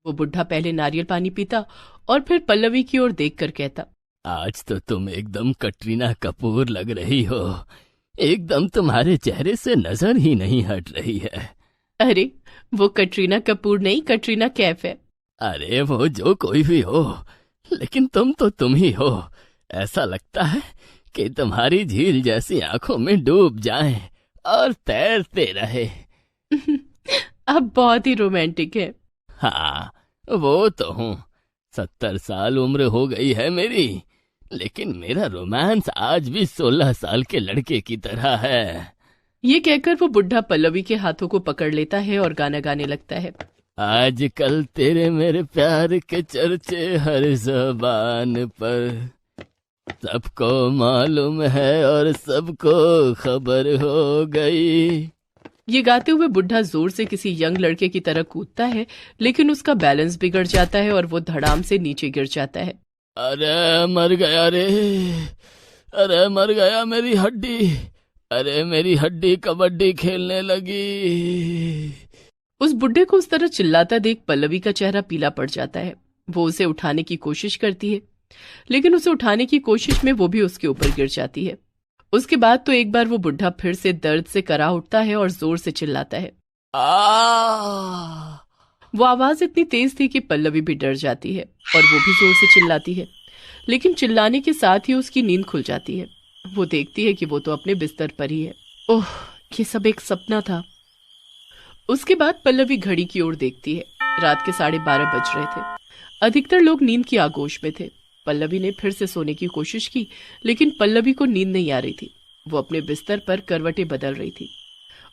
वो बुढ़ा पहले नारियल पानी पीता और फिर पल्लवी की ओर देखकर कहता, आज तो तुम एकदम कटरीना कपूर लग रही हो। एकदम तुम्हारे चेहरे से नजर ही नहीं हट रही है। अरे वो कटरीना कपूर नहीं, कटरीना कैफ है। अरे वो जो कोई भी हो, लेकिन तुम तो तुम ही हो। ऐसा लगता है कि तुम्हारी झील जैसी आंखों में डूब जाएं और तैरते रहे। आप बहुत ही रोमांटिक है। हाँ, वो तो हूँ। 70 साल उम्र हो गई है मेरी, लेकिन मेरा रोमांस आज भी 16 साल के लड़के की तरह है। ये कहकर वो बुढ़ा पल्लवी के हाथों को पकड़ लेता है और गाना गाने लगता है। आजकल तेरे मेरे प्यार के चर्चे हर ज़बान पर, सबको मालूम है और सबको खबर हो गई। ये गाते हुए बुढ़ा जोर से किसी यंग लड़के की तरह कूदता है, लेकिन उसका बैलेंस बिगड़ जाता है और वो धड़ाम से नीचे गिर जाता है। अरे मर गया रे, अरे मर गया मेरी हड्डी, अरे मेरी हड्डी कबड्डी खेलने लगी। उस बुढ़े को उस तरह चिल्लाता देख पल्लवी का चेहरा पीला पड़ जाता है। वो उसे उठाने की कोशिश करती है, लेकिन उसे उठाने की कोशिश में वो भी उसके ऊपर गिर जाती है। उसके बाद तो एक बार वो बुढ़ा फिर से दर्द से करा उठता है और जोर से चिल्लाता है। वो आवाज इतनी तेज थी कि पल्लवी भी डर जाती है और वो भी जोर से चिल्लाती है, लेकिन चिल्लाने के साथ ही उसकी नींद खुल जाती है। वो देखती है कि वो तो अपने बिस्तर पर ही है। ओह, ये सब एक सपना था। उसके बाद पल्लवी घड़ी की ओर देखती है। रात के 12:30 बज रहे थे। अधिकतर लोग नींद की आगोश में थे। पल्लवी ने फिर से सोने की कोशिश की, लेकिन पल्लवी को नींद नहीं आ रही थी। वो अपने बिस्तर पर करवटें बदल रही थी।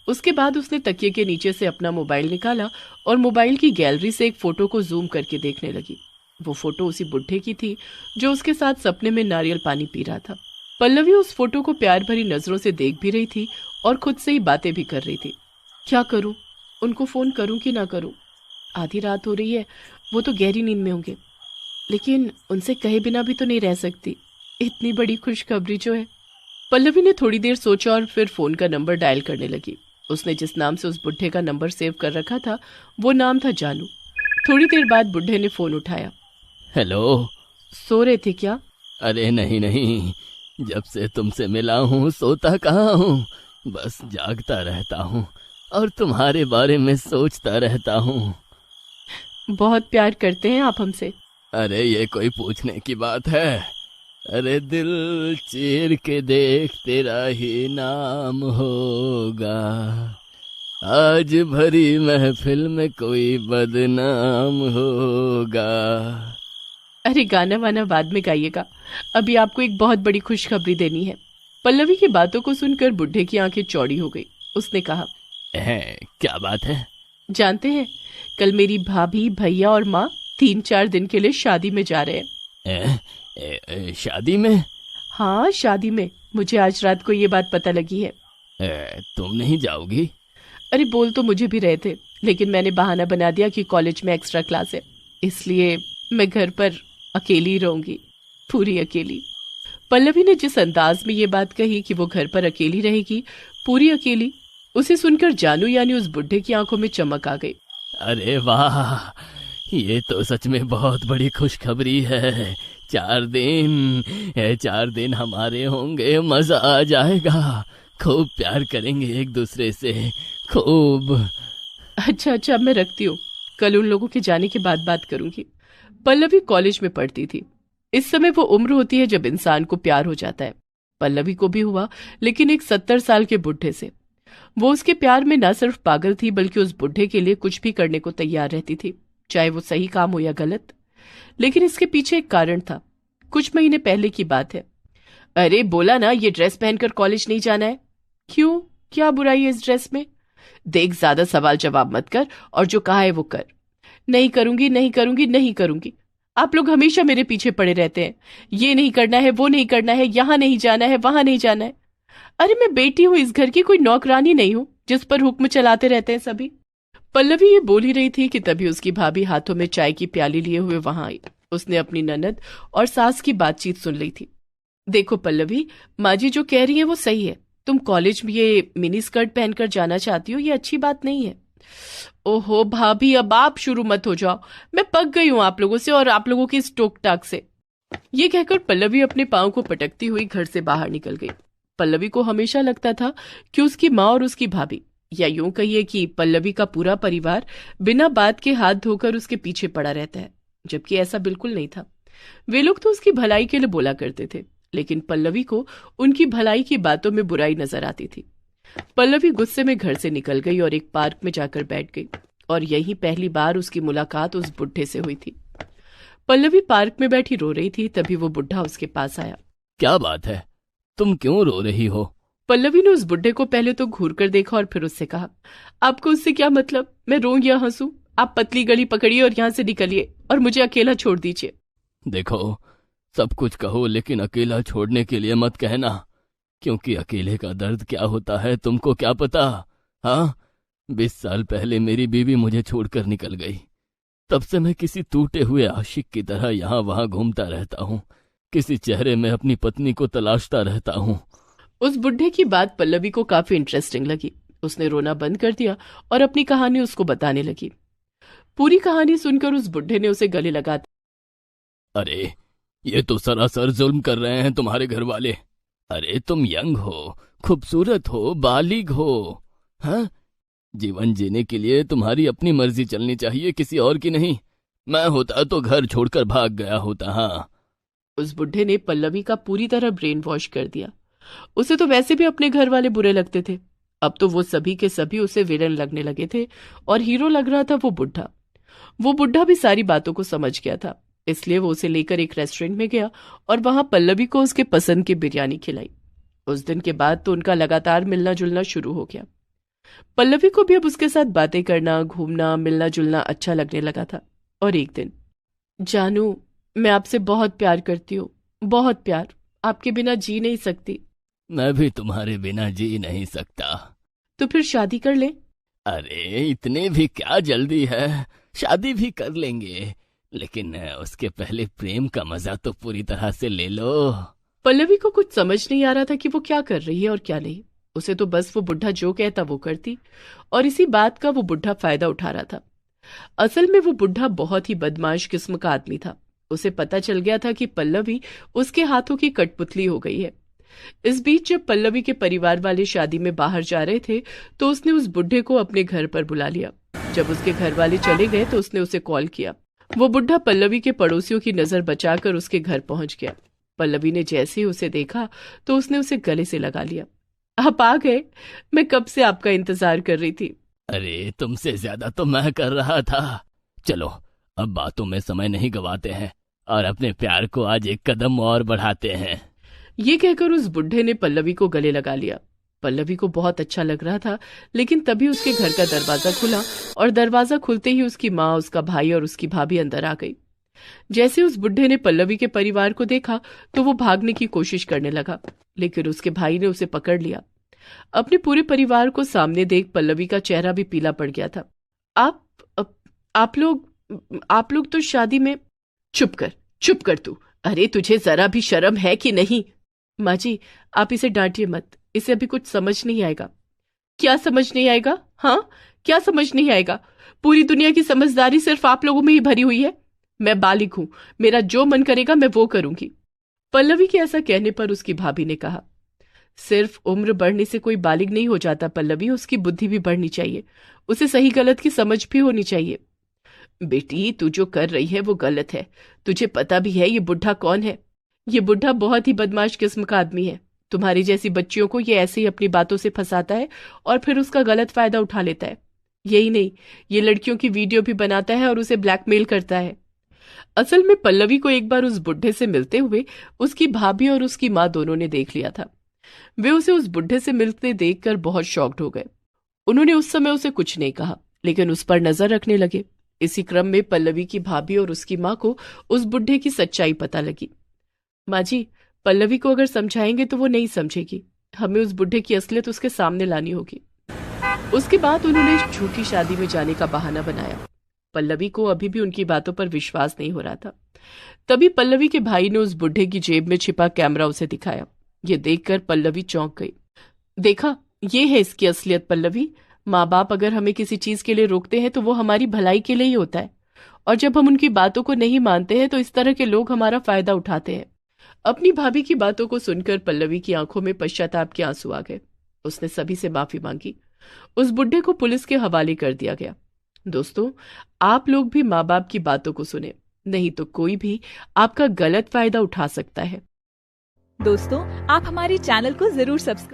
उसके बाद उसने तकिए के नीचे से अपना मोबाइल निकाला और मोबाइल की गैलरी से एक फोटो को जूम करके देखने लगी। वो फोटो उसी बुढ़े की थी जो उसके साथ सपने में नारियल पानी पी रहा था। पल्लवी उस फोटो को प्यार भरी नजरों से देख भी रही थी और खुद से ही बातें भी कर रही थी। क्या करूं? उनको फोन करूं कि ना करूं? आधी रात हो रही है, वो तो गहरी नींद में होंगे, लेकिन उनसे कहे बिना भी तो नहीं रह सकती। इतनी बड़ी खुशखबरी जो है। पल्लवी ने थोड़ी देर सोचा और फिर फोन का नंबर डायल करने लगी। उसने जिस नाम से उस बुढ़े का नंबर सेव कर रखा था वो नाम था जानू। थोड़ी देर बाद बुढ़े ने फोन उठाया। हेलो। सो रहे थे क्या? अरे नहीं नहीं, जब से तुमसे मिला हूँ सोता कहाँ हूँ, बस जागता रहता हूँ और तुम्हारे बारे में सोचता रहता हूँ। बहुत प्यार करते हैं आप हमसे। अरे ये कोई पूछने की बात है? अरे दिल चीर के देख तेरा ही नाम होगा, आज भरी महफिल में कोई बदनाम होगा। अरे गाना वाना बाद में गाइएगा, अभी आपको एक बहुत बड़ी खुशखबरी देनी है। पल्लवी की बातों को सुनकर बुढ़े की आंखें चौड़ी हो गई। उसने कहा, क्या बात है? जानते हैं, कल मेरी भाभी, भैया और माँ 3-4 दिन के लिए शादी में जा रहे हैं। शादी में? हाँ, शादी में। मुझे आज रात को ये बात पता लगी है। तुम नहीं जाओगी? अरे बोल तो मुझे भी रहे थे, लेकिन मैंने बहाना बना दिया कि कॉलेज में एक्स्ट्रा क्लास है, इसलिए मैं घर पर अकेली रहूंगी, पूरी अकेली। पल्लवी ने जिस अंदाज में ये बात कही कि वो घर पर अकेली रहेगी, पूरी अकेली, उसे सुनकर जानू यानी उस बुढ़े की आंखों में चमक आ गई। अरे वाह, ये तो सच में बहुत बड़ी खुशखबरी है। 4 दिन हमारे होंगे, मजा आ जाएगा, खूब प्यार करेंगे एक दूसरे से, खूब। अच्छा, मैं रखती हूँ, कल उन लोगों के जाने के बाद बात करूंगी। पल्लवी कॉलेज में पढ़ती थी। इस समय वो उम्र होती है जब इंसान को प्यार हो जाता है। पल्लवी को भी हुआ, लेकिन एक 70 साल के बुढ़े से। वो उसके प्यार में न सिर्फ पागल थी, बल्कि उस बुढ़े के लिए कुछ भी करने को तैयार रहती थी, चाहे वो सही काम हो या गलत। लेकिन इसके पीछे एक कारण था। कुछ महीने पहले की बात है। अरे बोला ना, ये ड्रेस पहनकर कॉलेज नहीं जाना है। क्यों, क्या बुराई है इस ड्रेस में? देख, ज्यादा सवाल जवाब मत कर और जो कहा है वो कर। नहीं करूंगी, नहीं करूंगी, नहीं करूंगी। आप लोग हमेशा मेरे पीछे पड़े रहते हैं। ये नहीं करना है, वो नहीं करना है, यहाँ नहीं जाना है, वहां नहीं जाना है। अरे मैं बेटी हूं इस घर की, कोई नौकरानी नहीं हूं जिस पर हुक्म चलाते रहते हैं सभी। पल्लवी ये बोल ही रही थी कि तभी उसकी भाभी हाथों में चाय की प्याली लिए हुए वहां आई। उसने अपनी ननद और सास की बातचीत सुन ली थी। देखो पल्लवी, माँ जी जो कह रही है वो सही है। तुम कॉलेज में ये मिनी स्कर्ट पहनकर जाना चाहती हो, ये अच्छी बात नहीं है। ओहो भाभी, अब आप शुरू मत हो जाओ, मैं पक गई हूं आप लोगों से और आप लोगों की इस टोक टाक से। ये कहकर पल्लवी अपने पांव को पटकती हुई घर से बाहर निकल गई। पल्लवी को हमेशा लगता था कि उसकी माँ और उसकी भाभी, या यूं कहिए कि पल्लवी का पूरा परिवार बिना बात के हाथ धोकर उसके पीछे पड़ा रहता है, जबकि ऐसा बिल्कुल नहीं था। वे लोग तो उसकी भलाई के लिए बोला करते थे, लेकिन पल्लवी को उनकी भलाई की बातों में बुराई नजर आती थी। पल्लवी गुस्से में घर से निकल गई और एक पार्क में जाकर बैठ गई, और यही पहली बार उसकी मुलाकात उस बुढ़े से हुई थी। पल्लवी पार्क में बैठी रो रही थी, तभी वो बुढ़ा उसके पास आया। क्या बात है, तुम क्यों रो रही हो? पल्लवी ने उस बुढ़े को पहले तो घूर कर देखा और फिर उससे कहा, आपको उससे क्या मतलब? मैं रो या हंसूं? आप पतली गली पकड़िए और यहां से निकलिए और मुझे अकेला छोड़ दीजिए। देखो, सब कुछ कहो लेकिन अकेला छोड़ने के लिए मत कहना, क्योंकि अकेले का दर्द क्या होता है तुमको क्या पता? हाँ, 20 साल पहले मेरी बीवी मुझे छोड़कर निकल गई। तब से मैं किसी टूटे हुए आशिक की तरह यहाँ वहां घूमता रहता हूँ, किसी चेहरे में अपनी पत्नी को तलाशता रहता हूँ। उस बुढ़े की बात पल्लवी को काफी इंटरेस्टिंग लगी। उसने रोना बंद कर दिया और अपनी कहानी उसको बताने लगी। पूरी कहानी सुनकर उस बुढ़े ने उसे गले लगा दिया। अरे, ये तो सरासर जुल्म कर रहे हैं तुम्हारे घर वाले। अरे, तुम यंग हो, खूबसूरत हो, बालिग हो। हाँ, जीवन जीने के लिए तुम्हारी अपनी मर्जी चलनी चाहिए, किसी और की नहीं। मैं होता तो घर छोड़कर भाग गया होता। हाँ। उस बुढ़े ने पल्लवी का पूरी तरह ब्रेन वॉश कर दिया। उसे तो वैसे भी अपने घर वाले बुरे लगते थे, अब तो वो सभी के सभी उसे विलन लगने लगे थे, और हीरो लग रहा था वो बुढ़ा। वो बुढ़ा भी सारी बातों को समझ गया था, इसलिए वो उसे लेकर एक रेस्टोरेंट में गया और वहां पल्लवी को उसके पसंद की बिरयानी खिलाई। उस दिन के बाद तो उनका लगातार मिलना जुलना शुरू हो गया। पल्लवी को भी अब उसके साथ बातें करना, घूमना, मिलना जुलना अच्छा लगने लगा था। और एक दिन, जानू, मैं आपसे बहुत प्यार करती हूँ, बहुत प्यार, आपके बिना जी नहीं सकती। मैं भी तुम्हारे बिना जी नहीं सकता। तो फिर शादी कर ले। अरे, इतने भी क्या जल्दी है, शादी भी कर लेंगे, लेकिन उसके पहले प्रेम का मजा तो पूरी तरह से ले लो। पल्लवी को कुछ समझ नहीं आ रहा था कि वो क्या कर रही है और क्या नहीं। उसे तो बस वो बुढ़ा जो कहता वो करती, और इसी बात का वो बुढ़ा फायदा उठा रहा था। असल में वो बुढ़ा बहुत ही बदमाश किस्म का आदमी था। उसे पता चल गया था कि पल्लवी उसके हाथों की कठपुतली हो गई है। इस बीच जब पल्लवी के परिवार वाले शादी में बाहर जा रहे थे, तो उसने उस बुढ़े को अपने घर पर बुला लिया। जब उसके घर वाले चले गए तो उसने उसे कॉल किया। वो बुढ़ा पल्लवी के पड़ोसियों की नजर बचाकर उसके घर पहुंच गया। पल्लवी ने जैसे ही उसे देखा तो उसने उसे गले से लगा लिया। आप आ गए, मैं कब से आपका इंतजार कर रही थी। अरे, तुमसे ज्यादा तो मैं कर रहा था। चलो, अब बातों में समय नहीं गवाते हैं और अपने प्यार को आज एक कदम और बढ़ाते हैं। ये कहकर उस बुढ़े ने पल्लवी को गले लगा लिया। पल्लवी को बहुत अच्छा लग रहा था, लेकिन तभी उसके घर का दरवाजा खुला और दरवाजा खुलते ही उसकी माँ, उसका भाई और उसकी भाभी अंदर आ गई। जैसे उस बुढ़े ने पल्लवी के परिवार को देखा तो वो भागने की कोशिश करने लगा, लेकिन उसके भाई ने उसे पकड़ लिया। अपने पूरे परिवार को सामने देख पल्लवी का चेहरा भी पीला पड़ गया था। आप आप लोग तो शादी में। चुप कर तू। अरे, तुझे जरा भी शर्म है कि नहीं? माँ जी, आप इसे डांटिए मत, इसे अभी कुछ समझ नहीं आएगा। क्या समझ नहीं आएगा? हाँ, क्या समझ नहीं आएगा? पूरी दुनिया की समझदारी सिर्फ आप लोगों में ही भरी हुई है। मैं बालिग हूं, मेरा जो मन करेगा मैं वो करूंगी। पल्लवी के ऐसा कहने पर उसकी भाभी ने कहा, सिर्फ उम्र बढ़ने से कोई बालिग नहीं हो जाता पल्लवी, उसकी बुद्धि भी बढ़नी चाहिए, उसे सही गलत की समझ भी होनी चाहिए। बेटी, तू जो कर रही है वो गलत है। तुझे पता भी है ये बुढ़ा कौन है? ये बुढ़ा बहुत ही बदमाश किस्म का आदमी है। तुम्हारी जैसी बच्चियों को ये ऐसे ही अपनी बातों से फंसाता है और फिर उसका गलत फायदा उठा लेता है। यही नहीं, ये लड़कियों की वीडियो भी बनाता है और उसे ब्लैकमेल करता है। असल में पल्लवी को एक बार उस बुढ़े से मिलते हुए उसकी भाभी और उसकी माँ दोनों ने देख लिया था। वे उसे उस बुढ़े से मिलते देखकर बहुत शॉक्ड हो गए। उन्होंने उस समय उसे कुछ नहीं कहा, लेकिन उस पर नजर रखने लगे। इसी क्रम में पल्लवी की भाभी और उसकी माँ को उस बुढ़े की सच्चाई पता लगी। माँ जी, पल्लवी को अगर समझाएंगे तो वो नहीं समझेगी, हमें उस बुढ़े की असलियत उसके सामने लानी होगी। उसके बाद उन्होंने झूठी शादी में जाने का बहाना बनाया। पल्लवी को अभी भी उनकी बातों पर विश्वास नहीं हो रहा था। तभी पल्लवी के भाई ने उस बुढ़े की जेब में छिपा कैमरा उसे दिखाया। ये देखकर पल्लवी चौंक गई। देखा, ये है इसकी असलियत पल्लवी, माँ बाप अगर हमें किसी चीज के लिए रोकते हैं तो वो हमारी भलाई के लिए ही होता है, और जब हम उनकी बातों को नहीं मानते हैं तो इस तरह के लोग हमारा फायदा उठाते हैं। अपनी भाभी की बातों को सुनकर पल्लवी की आंखों में पश्चाताप के आंसू आ गए। उसने सभी से माफी मांगी। उस बुढ़े को पुलिस के हवाले कर दिया गया। दोस्तों, आप लोग भी माँ बाप की बातों को सुने, नहीं तो कोई भी आपका गलत फायदा उठा सकता है। दोस्तों, आप हमारे चैनल को जरूर सब्सक्राइब